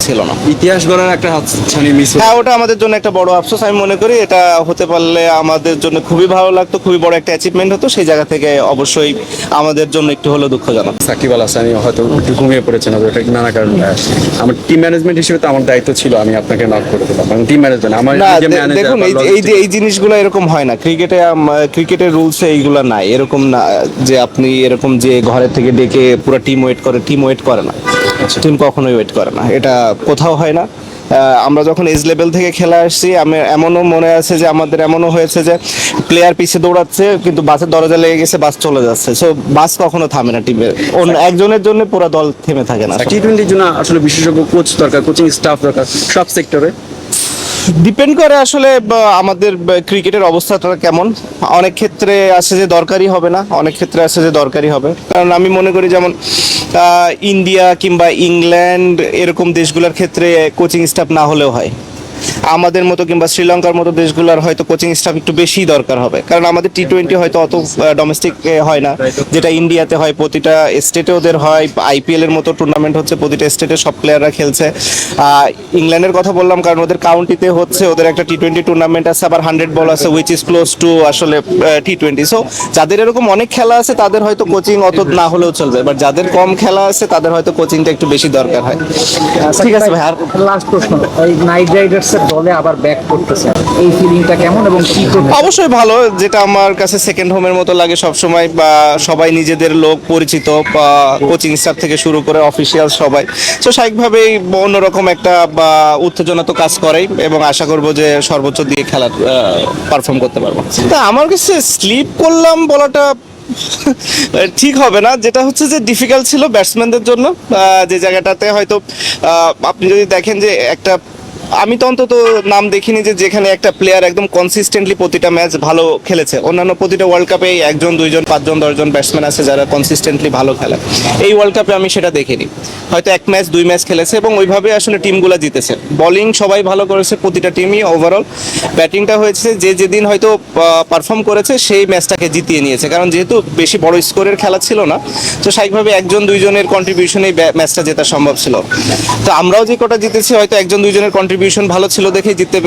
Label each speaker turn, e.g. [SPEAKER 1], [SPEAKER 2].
[SPEAKER 1] ছিল না।
[SPEAKER 2] ইতিহাস গড়ার একটা হাতছানি মিস।
[SPEAKER 1] হ্যাঁ, ওটা আমাদের জন্য একটা বড় আফসোস। আমি মনে করি এটা হতে পারলে আমাদের জন্য খুবই ভালো লাগতো, খুবই বড় একটা অ্যাচিভমেন্ট হতো। সেই জায়গা থেকে অবশ্যই আমাদের জন্য একটু হলেও দুঃখজনক।
[SPEAKER 2] সাকিব আল হাসানি হয়তো একটু ঘুমিয়ে পড়েছেন, ওটা নানা কারণে। আমার টিম ম্যানেজমেন্ট হিসেবে তো আমার দায়িত্ব ছিল, আমি আপনাকে নক করে দিলাম। টিম ম্যানেজমেন্ট আমার
[SPEAKER 1] না,
[SPEAKER 2] যে ম্যানেজার
[SPEAKER 1] দেখুন, এই জিনিসগুলো এরকম হয় না ক্রিকেটের রুলসে এইগুলো নাই, এরকম না যে আপনি এরকম যে ঘরের থেকে ডেকে পুরো টিম ওয়েট করে না। টিম কখনোই ওয়েট করে না, এটা কোথাও হয় না। আমরা যখন এজ লেভেল থেকে খেলা আসছি, আমি এমনও মনে আছে যে আমাদের এমনও হয়েছে যে প্লেয়ার পিছিয়ে দৌড়াচ্ছে কিন্তু বাসের দরজা লেগে গেছে, বাস চলে যাচ্ছে। সো বাস কখনো থামে না টিমের, অন্য একজনের জন্য পুরো দল থেমে থাকে না।
[SPEAKER 2] টি-20 জন্য আসলে বিশেষজ্ঞ কোচ দরকার, কোচিং স্টাফ দরকার সব সেক্টরে।
[SPEAKER 1] ডিপেন্ড করে আসলে আমাদের ক্রিকেটের অবস্থাটা কেমন। অনেক ক্ষেত্রে আছে যে দরকারই হবে না, অনেক ক্ষেত্রে আছে যে দরকারই হবে। কারণ আমি মনে করি যেমন ইন্ডিয়া কিংবা ইংল্যান্ড এরকম দেশগুলোর ক্ষেত্রে কোচিং স্টাফ না হলেও হয়। আমাদের মতো কিংবা শ্রীলঙ্কার মতো দেশগুলোর হয়তো কোচিং স্টাফ একটু বেশি দরকার হবে, কারণ আমাদের টি-20 হয়তো অত ডোমেস্টিক হয় না, যেটা ইন্ডিয়াতে হয়। প্রতিটা স্টেটে ওদের হয়, আইপিএল এর মতো টুর্নামেন্ট হচ্ছে, প্রতিটা স্টেটে সব প্লেয়াররা খেলছে। ইংল্যান্ডের কথা বললাম কারণ ওদের কাউন্টিতে হচ্ছে, ওদের একটা টি-20 টুর্নামেন্ট আছে, আবার 100 বল আছে, উইচ ইজ ক্লোজ টু আসলে টি-20। সো যাদের এরকম অনেক খেলা আছে তাদের হয়তো কোচিং অত না হলেও চলবে, বাট যাদের কম খেলা আছে তাদের হয়তো কোচিংটা একটু বেশি দরকার হয়। ঠিক আছে ভাই, আর
[SPEAKER 3] লাস্ট প্রশ্ন, এই নাইট রাইডার্সের দলে আবার ব্যাক করতেছে, এই ফিলিংটা কেমন এবং কি করবে?
[SPEAKER 1] অবশ্যই ভালো, যেটা আমার কাছে সেকেন্ড হোমের মতো লাগে সবসময়। বা সবাই নিজেদের লোক পরিচিত, বা কোচিং স্টাফ থেকে শুরু করে অফিসিয়াল সবাই। তো স্বাভাবিকভাবেই অন্যরকম একটা বা উত্তেজনা তো কাজ করেই, এবং আশা করব যে সর্বোচ্চ দিয়ে খেলা পারফর্ম করতে পারবো। তা আমার কাছে স্লিপ করলাম বলাটা ঠিক হবে না, যেটা হচ্ছে যে ডিফিকাল্ট ছিল ব্যাটসম্যানদের জন্য। যে জায়গাটাতে হয়তো আপনি যদি দেখেন যে একটা, আমি তো অন্তত নাম দেখিনি যে যেখানে একটা প্লেয়ার একদম কনসিস্টেন্টলি প্রতিটা ম্যাচ ভালো খেলেছে। অন্যান্য প্রতিটা ওয়ার্ল্ড কাপে 1 জন 2 জন 5 জন 10 জন ব্যাটসম্যান আছে যারা কনসিস্টেন্টলি ভালো খেলে। এই ওয়ার্ল্ড কাপে আমি সেটা দেখিনি। হয়তো 1 ম্যাচ 2 ম্যাচ খেলেছে এবং ওইভাবে আসলে টিমগুলো জিতেছে। বোলিং সবাই ভালো করেছে, প্রতিটা টিমই ওভারঅল। ব্যাটিংটা হয়েছে যে যেদিন হয়তো পারফর্ম করেছে সেই ম্যাচটাকে জিতিয়ে নিয়েছে, কারণ যেহেতু বেশি বড় স্কোরের খেলা ছিল না, তো স্বাভাবিকভাবে 1 জন 2 জনের কন্ট্রিবিউশনেই ম্যাচটা জেতা সম্ভব ছিল। তো আমরাও যে কটা জিতেছি হয়তো 1 জন 2 জনের কন্ট্রিবিউশন ভালো ছিল দেখেই জিততে